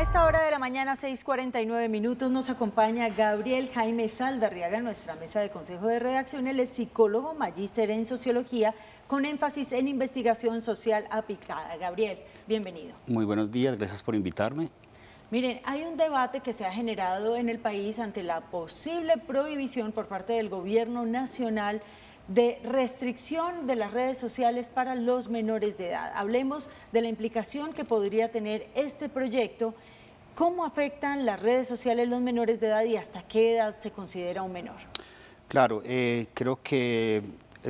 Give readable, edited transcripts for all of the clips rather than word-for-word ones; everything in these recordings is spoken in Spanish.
esta hora de la mañana, 6:49 minutos, nos acompaña Gabriel Jaime Saldarriaga en nuestra mesa de consejo de redacción. Él es psicólogo, magíster en sociología, con énfasis en investigación social aplicada. Gabriel, bienvenido. Muy buenos días, gracias por invitarme. Miren, hay un debate que se ha generado en el país ante la posible prohibición por parte del gobierno nacional de restricción de las redes sociales para los menores de edad. Hablemos de la implicación que podría tener este proyecto, cómo afectan las redes sociales a los menores de edad y hasta qué edad se considera un menor. Claro, creo que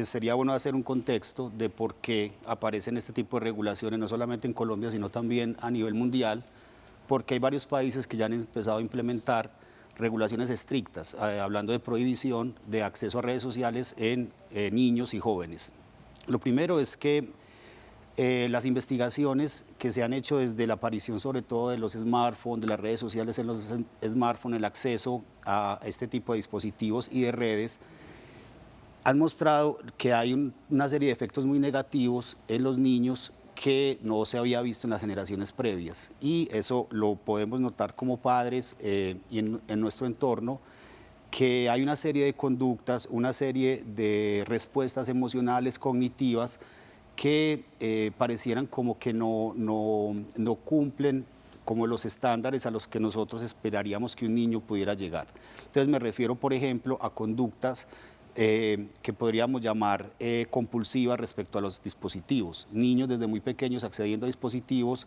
sería bueno hacer un contexto de por qué aparecen este tipo de regulaciones, no solamente en Colombia, sino también a nivel mundial, porque hay varios países que ya han empezado a implementar regulaciones estrictas, hablando de prohibición de acceso a redes sociales en niños y jóvenes. Lo primero es que las investigaciones que se han hecho desde la aparición sobre todo de los smartphones, de las redes sociales en los smartphones, el acceso a este tipo de dispositivos y de redes, han mostrado que hay una serie de efectos muy negativos en los niños que no se había visto en las generaciones previas, y eso lo podemos notar como padres y en nuestro entorno, que hay una serie de conductas, una serie de respuestas emocionales, cognitivas, que parecieran como que no cumplen como los estándares a los que nosotros esperaríamos que un niño pudiera llegar. Entonces me refiero, por ejemplo, a conductas que podríamos llamar compulsivas respecto a los dispositivos. Niños desde muy pequeños accediendo a dispositivos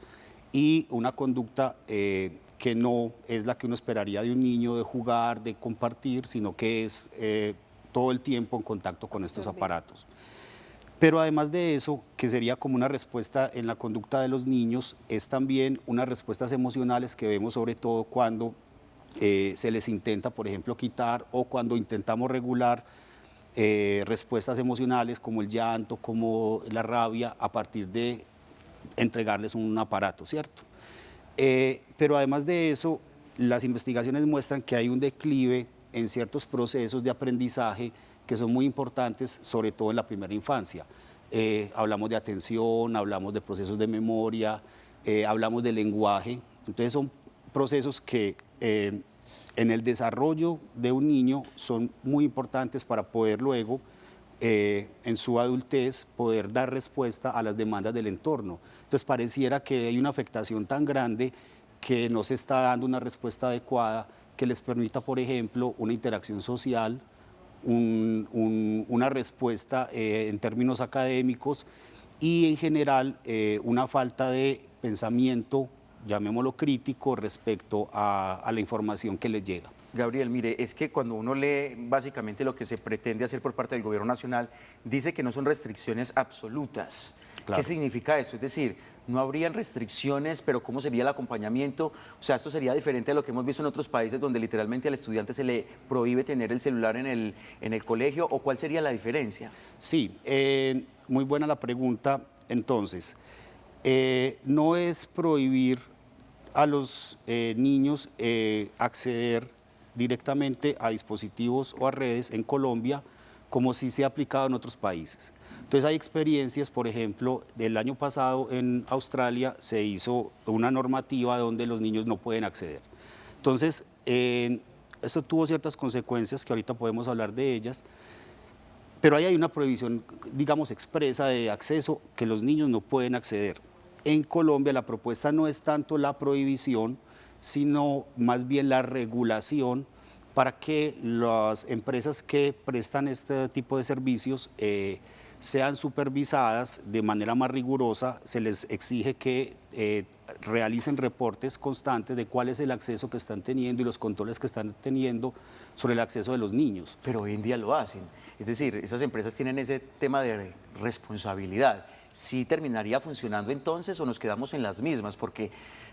y una conducta que no es la que uno esperaría de un niño, de jugar, de compartir, sino que es todo el tiempo en contacto con estos aparatos. Pero además de eso, que sería como una respuesta en la conducta de los niños, es también unas respuestas emocionales que vemos sobre todo cuando se les intenta, por ejemplo, quitar, o cuando intentamos regular respuestas emocionales como el llanto, como la rabia, a partir de entregarles un aparato, ¿cierto? Pero además de eso, las investigaciones muestran que hay un declive en ciertos procesos de aprendizaje que son muy importantes, sobre todo en la primera infancia. Hablamos de atención, hablamos de procesos de memoria, hablamos de lenguaje. Entonces son procesos que en el desarrollo de un niño son muy importantes para poder luego, en su adultez, poder dar respuesta a las demandas del entorno. Entonces pareciera que hay una afectación tan grande que no se está dando una respuesta adecuada que les permita, por ejemplo, una interacción social, una respuesta en términos académicos y en general una falta de pensamiento, llamémoslo crítico, respecto a la información que les llega. Gabriel, mire, es que cuando uno lee básicamente lo que se pretende hacer por parte del gobierno nacional, dice que no son restricciones absolutas. Claro. ¿Qué significa eso? Es decir, no habrían restricciones, pero ¿cómo sería el acompañamiento? O sea, esto sería diferente a lo que hemos visto en otros países donde literalmente al estudiante se le prohíbe tener el celular en el colegio, ¿o cuál sería la diferencia? Sí, muy buena la pregunta. Entonces, no es prohibir a los niños acceder directamente a dispositivos o a redes en Colombia, como sí se ha aplicado en otros países. Entonces hay experiencias, por ejemplo, del año pasado en Australia se hizo una normativa donde los niños no pueden acceder. Entonces, esto tuvo ciertas consecuencias que ahorita podemos hablar de ellas, pero ahí hay una prohibición, digamos, expresa de acceso que los niños no pueden acceder. En Colombia la propuesta no es tanto la prohibición, sino más bien la regulación para que las empresas que prestan este tipo de servicios sean supervisadas de manera más rigurosa. Se les exige que realicen reportes constantes de cuál es el acceso que están teniendo y los controles que están teniendo sobre el acceso de los niños. Pero hoy en día lo hacen. Es decir, esas empresas tienen ese tema de responsabilidad. ¿Sí terminaría funcionando entonces o nos quedamos en las mismas? Porque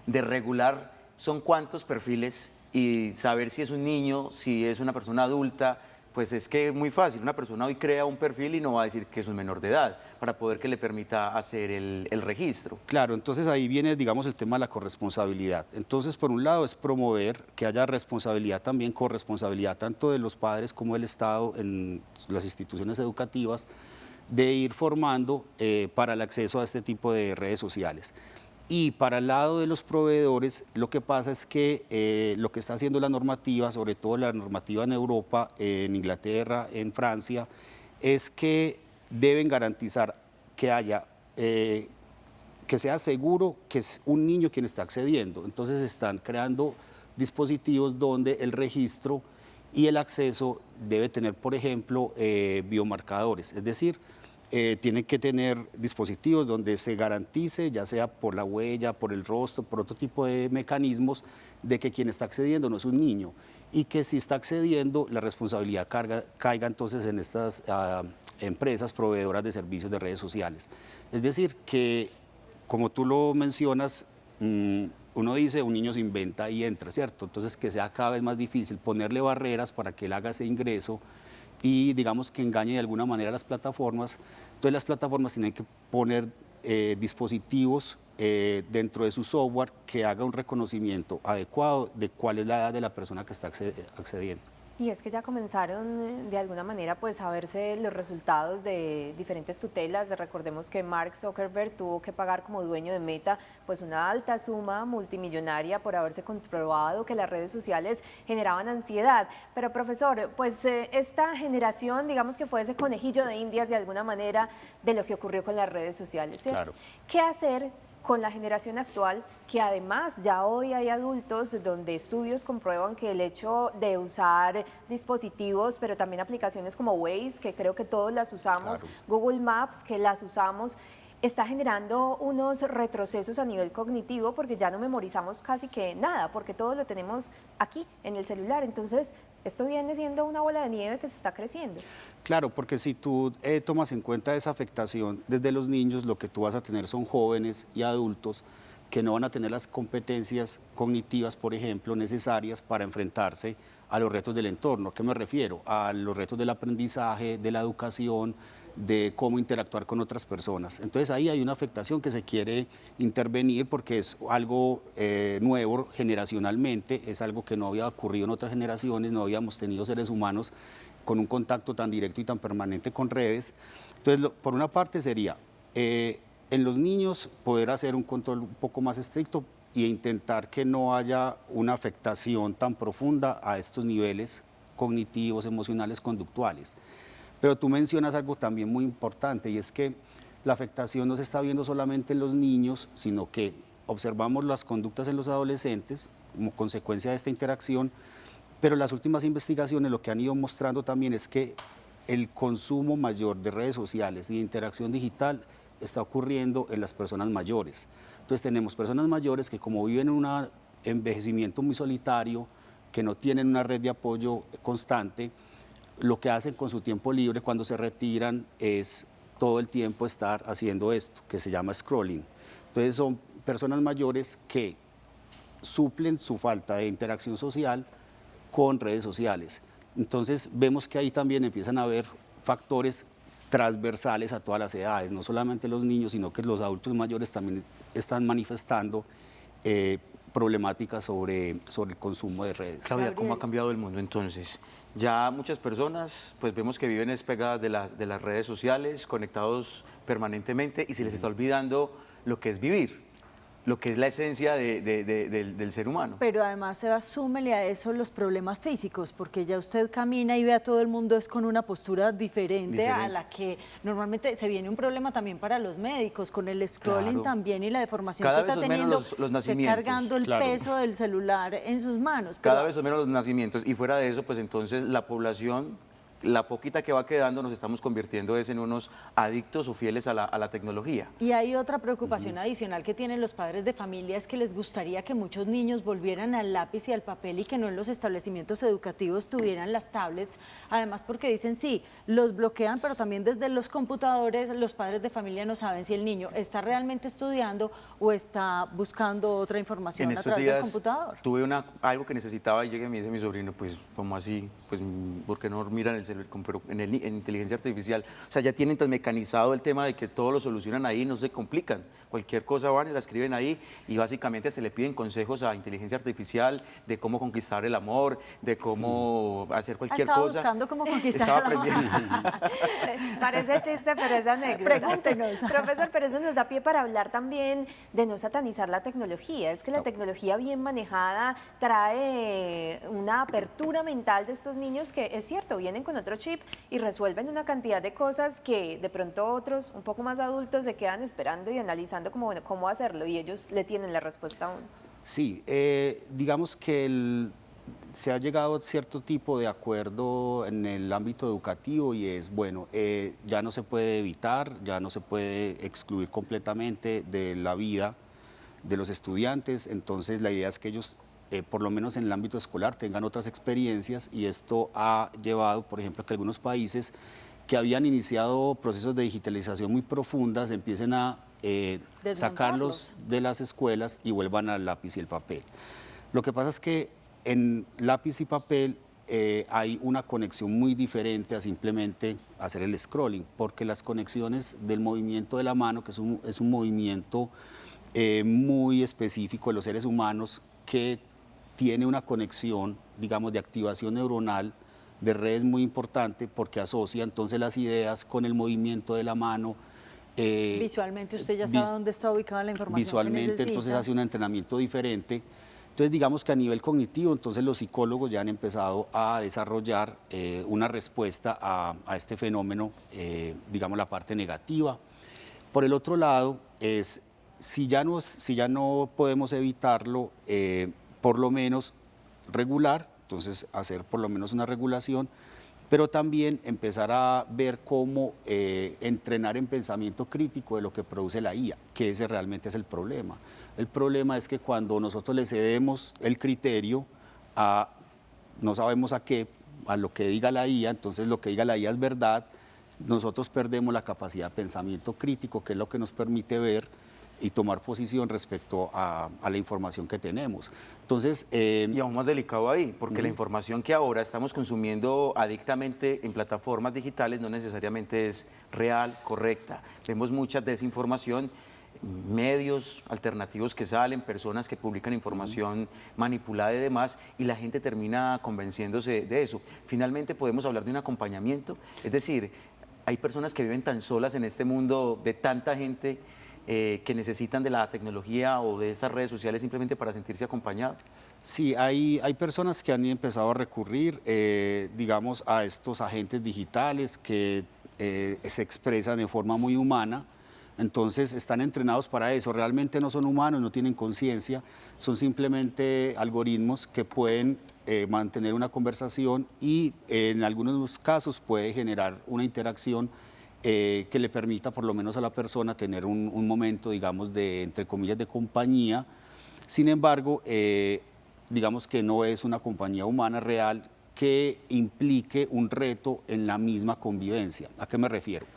de regular son cuántos perfiles y saber si es un niño, si es una persona adulta, pues es que es muy fácil. Una persona hoy crea un perfil y no va a decir que es un menor de edad para poder que le permita hacer el registro. Claro, entonces ahí viene, digamos, el tema de la corresponsabilidad. Entonces, por un lado es promover que haya responsabilidad también, corresponsabilidad tanto de los padres como del Estado en las instituciones educativas, de ir formando para el acceso a este tipo de redes sociales. Y para el lado de los proveedores, lo que pasa es que lo que está haciendo la normativa, sobre todo la normativa en Europa, en Inglaterra, en Francia, es que deben garantizar que haya, que sea seguro que es un niño quien está accediendo. Entonces están creando dispositivos donde el registro y el acceso debe tener, por ejemplo, biomarcadores, es decir, tienen que tener dispositivos donde se garantice, ya sea por la huella, por el rostro, por otro tipo de mecanismos, de que quien está accediendo no es un niño y que si está accediendo, la responsabilidad caiga entonces en estas empresas proveedoras de servicios de redes sociales. Es decir, que como tú lo mencionas, uno dice, un niño se inventa y entra, ¿cierto? Entonces que sea cada vez más difícil ponerle barreras para que él haga ese ingreso y digamos que engañe de alguna manera a las plataformas. Entonces las plataformas tienen que poner dispositivos dentro de su software que haga un reconocimiento adecuado de cuál es la edad de la persona que está accediendo. Y es que ya comenzaron de alguna manera pues a verse los resultados de diferentes tutelas. Recordemos que Mark Zuckerberg tuvo que pagar como dueño de Meta pues una alta suma multimillonaria por haberse comprobado que las redes sociales generaban ansiedad. Pero profesor, pues esta generación digamos que fue ese conejillo de Indias de alguna manera de lo que ocurrió con las redes sociales, ¿cierto? Claro. ¿Qué hacer con la generación actual, que además ya hoy hay adultos donde estudios comprueban que el hecho de usar dispositivos, pero también aplicaciones como Waze, que creo que todos las usamos, Claro. Google Maps, que las usamos, está generando unos retrocesos a nivel cognitivo porque ya no memorizamos casi que nada, porque todo lo tenemos aquí en el celular. Entonces, esto viene siendo una bola de nieve que se está creciendo. Claro, porque si tú tomas en cuenta esa afectación desde los niños, lo que tú vas a tener son jóvenes y adultos que no van a tener las competencias cognitivas, por ejemplo, necesarias para enfrentarse a los retos del entorno. ¿A qué me refiero? A los retos del aprendizaje, de la educación, de cómo interactuar con otras personas. Entonces ahí hay una afectación que se quiere intervenir porque es algo nuevo generacionalmente, es algo que no había ocurrido en otras generaciones, no habíamos tenido seres humanos con un contacto tan directo y tan permanente con redes. Entonces, por una parte sería, en los niños poder hacer un control un poco más estricto e intentar que no haya una afectación tan profunda a estos niveles cognitivos, emocionales, conductuales. Pero tú mencionas algo también muy importante y es que la afectación no se está viendo solamente en los niños, sino que observamos las conductas en los adolescentes como consecuencia de esta interacción, pero las últimas investigaciones lo que han ido mostrando también es que el consumo mayor de redes sociales y de interacción digital está ocurriendo en las personas mayores. Entonces tenemos personas mayores que como viven en un envejecimiento muy solitario, que no tienen una red de apoyo constante, lo que hacen con su tiempo libre cuando se retiran es todo el tiempo estar haciendo esto, que se llama scrolling. Entonces son personas mayores que suplen su falta de interacción social con redes sociales. Entonces vemos que ahí también empiezan a haber factores transversales a todas las edades, no solamente los niños, sino que los adultos mayores también están manifestando problemáticas sobre el consumo de redes. Claudia, ¿cómo ha cambiado el mundo entonces? Ya muchas personas pues vemos que viven despegadas de las redes sociales, conectados permanentemente y se les está olvidando lo que es vivir, lo que es la esencia del ser humano. Pero además, Seba, súmele a eso los problemas físicos, porque ya usted camina y ve a todo el mundo es con una postura diferente a la que normalmente se viene un problema también para los médicos, con el scrolling Claro. también y la deformación Cada que vez está son menos teniendo, los usted nacimientos. cargando el Claro. peso del celular en sus manos. Cada Pero vez son menos los nacimientos y fuera de eso, pues entonces la población, la poquita que va quedando, nos estamos convirtiendo en unos adictos o fieles a la tecnología. Y hay otra preocupación adicional que tienen los padres de familia, es que les gustaría que muchos niños volvieran al lápiz y al papel y que no en los establecimientos educativos tuvieran las tablets, además porque dicen sí, los bloquean, pero también desde los computadores los padres de familia no saben si el niño está realmente estudiando o está buscando otra información a través del computador. Tuve algo que necesitaba y llegué y me dice mi sobrino, pues, ¿cómo así? Pues, ¿por qué no miran el celular? en inteligencia artificial. O sea, ya tienen tan mecanizado el tema de que todo lo solucionan ahí, no se complican. Cualquier cosa van y la escriben ahí y básicamente se le piden consejos a inteligencia artificial de cómo conquistar el amor, de cómo hacer cualquier Estaba cosa. buscando cómo conquistar Estaba el amor. aprendiendo. Parece chiste, pero es anécdota. Pregúntenos. Profesor, pero eso nos da pie para hablar también de no satanizar la tecnología. Es que la No. tecnología bien manejada trae una apertura mental de estos niños que, es cierto, vienen con otro chip y resuelven una cantidad de cosas que de pronto otros, un poco más adultos, se quedan esperando y analizando como, bueno, cómo hacerlo, y ellos le tienen la respuesta a uno. Sí, digamos que se ha llegado a cierto tipo de acuerdo en el ámbito educativo y es, bueno, ya no se puede evitar, ya no se puede excluir completamente de la vida de los estudiantes, entonces la idea es que ellos, por lo menos en el ámbito escolar, tengan otras experiencias y esto ha llevado, por ejemplo, a que algunos países que habían iniciado procesos de digitalización muy profundas empiecen a sacarlos de las escuelas y vuelvan al lápiz y el papel. Lo que pasa es que en lápiz y papel hay una conexión muy diferente a simplemente hacer el scrolling, porque las conexiones del movimiento de la mano, que es un movimiento muy específico de los seres humanos, que tiene una conexión, digamos, de activación neuronal de redes muy importante, porque asocia entonces las ideas con el movimiento de la mano. Visualmente usted ya sabe dónde está ubicada la información que Visualmente, necesita. entonces hace un entrenamiento diferente. Entonces, digamos que a nivel cognitivo, entonces los psicólogos ya han empezado a desarrollar una respuesta a este fenómeno, digamos la parte negativa. Por el otro lado, si ya no podemos evitarlo, por lo menos regular, entonces hacer por lo menos una regulación, pero también empezar a ver cómo entrenar en pensamiento crítico de lo que produce la IA, que ese realmente es el problema. El problema es que cuando nosotros le cedemos el criterio a, no sabemos a qué, a lo que diga la IA, entonces lo que diga la IA es verdad, nosotros perdemos la capacidad de pensamiento crítico, que es lo que nos permite ver y tomar posición respecto a la información que tenemos. Entonces, y aún más delicado ahí, porque la información que ahora estamos consumiendo adictamente en plataformas digitales no necesariamente es real, correcta. Vemos mucha desinformación, medios alternativos que salen, personas que publican información manipulada y demás, y la gente termina convenciéndose de eso. Finalmente podemos hablar de un acompañamiento, es decir, hay personas que viven tan solas en este mundo de tanta gente que necesitan de la tecnología o de estas redes sociales simplemente para sentirse acompañados. Sí, hay personas que han empezado a recurrir, digamos, a estos agentes digitales que se expresan de forma muy humana. Entonces están entrenados para eso, realmente no son humanos, no tienen conciencia, son simplemente algoritmos que pueden mantener una conversación y en algunos casos puede generar una interacción que le permita por lo menos a la persona tener un momento, digamos, de, entre comillas, de compañía. Sin embargo, digamos que no es una compañía humana real que implique un reto en la misma convivencia. ¿A qué me refiero?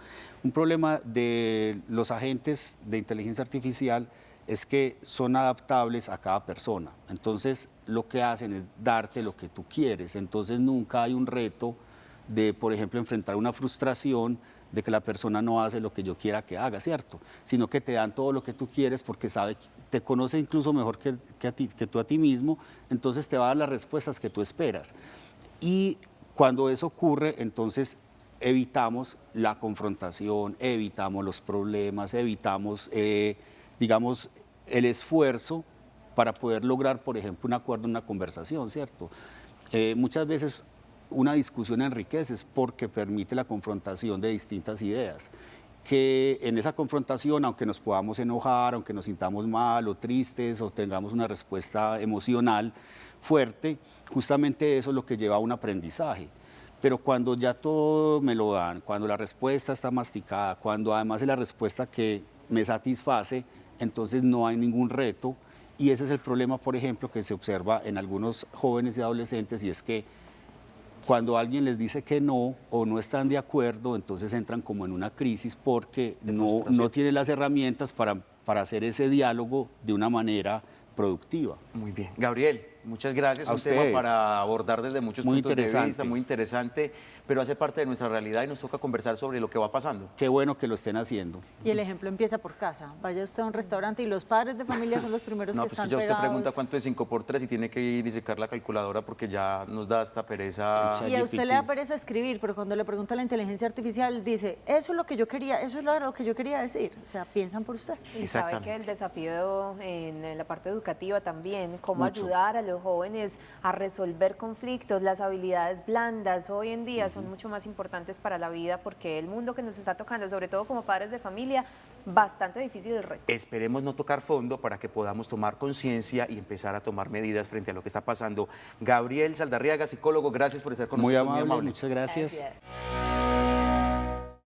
Un problema de los agentes de inteligencia artificial es que son adaptables a cada persona. Entonces, lo que hacen es darte lo que tú quieres. Entonces, nunca hay un reto de, por ejemplo, enfrentar una frustración de que la persona no hace lo que yo quiera que haga, ¿cierto? Sino que te dan todo lo que tú quieres porque sabe, te conoce incluso mejor que tú a ti mismo, entonces te va a dar las respuestas que tú esperas. Y cuando eso ocurre, entonces evitamos la confrontación, evitamos los problemas, evitamos, digamos, el esfuerzo para poder lograr, por ejemplo, un acuerdo en una conversación, ¿cierto? Muchas veces una discusión enriquece porque permite la confrontación de distintas ideas, que en esa confrontación, aunque nos podamos enojar, aunque nos sintamos mal o tristes o tengamos una respuesta emocional fuerte, justamente eso es lo que lleva a un aprendizaje. Pero cuando ya todo me lo dan, cuando la respuesta está masticada, cuando además es la respuesta que me satisface, entonces no hay ningún reto. Y ese es el problema, por ejemplo, que se observa en algunos jóvenes y adolescentes, y es que cuando alguien les dice que no o no están de acuerdo, entonces entran como en una crisis porque no tienen las herramientas para hacer ese diálogo de una manera productiva. Muy bien. Gabriel, muchas gracias. A Un tema ustedes. para abordar desde muchos Muy puntos de interesante. vista, muy interesante, pero hace parte de nuestra realidad y nos toca conversar sobre lo que va pasando. Qué bueno que lo estén haciendo. Y el ejemplo empieza por casa. Vaya usted a un restaurante y los padres de familia son los primeros No, que pues que están ya usted pegados. pregunta cuánto es 5 por 3 y tiene que ir y sacar la calculadora porque ya nos da hasta pereza. Y a usted GPT. le da pereza escribir, pero cuando le pregunta a la inteligencia artificial, dice, eso es lo que yo quería, eso es lo que yo quería decir. O sea, piensan por usted. Y sabe Exactamente. que el desafío en la parte educativa también, cómo Mucho. ayudar a los jóvenes a resolver conflictos, las habilidades blandas hoy en día son mucho más importantes para la vida porque el mundo que nos está tocando, sobre todo como padres de familia, bastante difícil el reto. Esperemos no tocar fondo para que podamos tomar conciencia y empezar a tomar medidas frente a lo que está pasando. Gabriel Saldarriaga, psicólogo, gracias por estar con Muy nosotros. amable, muchas gracias. Gracias.